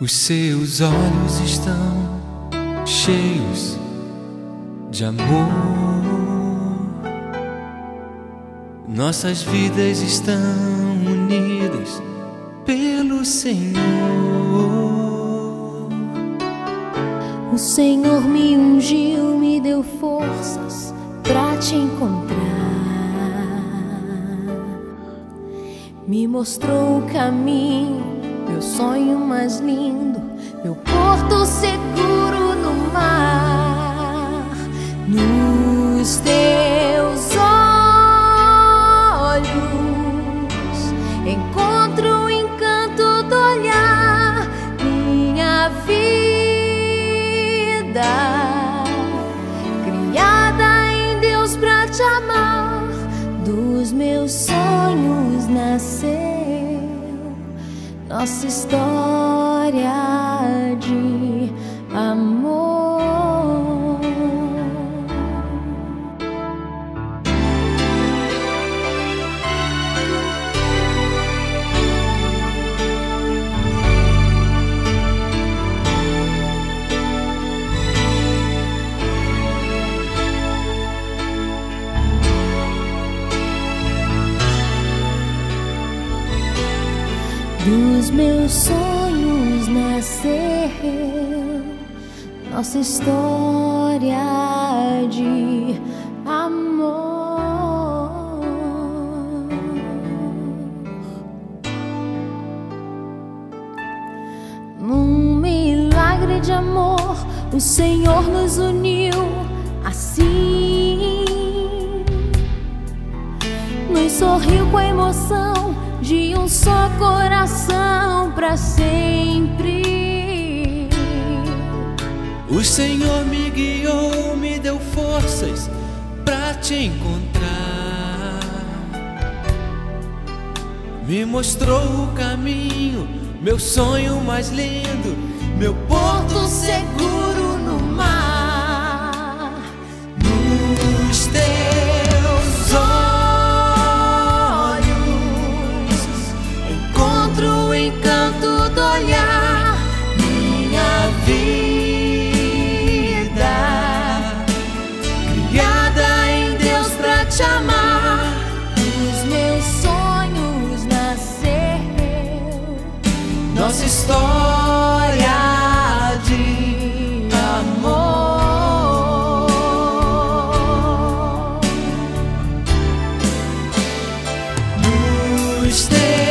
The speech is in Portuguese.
Os seus olhos estão cheios de amor. Nossas vidas estão unidas pelo Senhor. O Senhor me ungiu, me deu forças pra te encontrar. Me mostrou o caminho, meu sonho mais lindo, meu porto seguro no mar. Nos teus olhos encontro o encanto do olhar. Minha vida, criada em Deus pra te amar, dos meus sonhos nasceu nossa história de amor. Dos meus sonhos nasceu nossa história de amor. Num milagre de amor, o Senhor nos uniu assim. Nos sorriu com a emoção de um só coração pra sempre. O Senhor me guiou, me deu forças pra te encontrar. Me mostrou o caminho, meu sonho mais lindo, meu porto seguro no mar. Nos teus olhos encontro o encanto do olhar. Minha vida, criada em Deus pra te amar, Dos meus sonhos nasceu nossa história de amor. Nos teus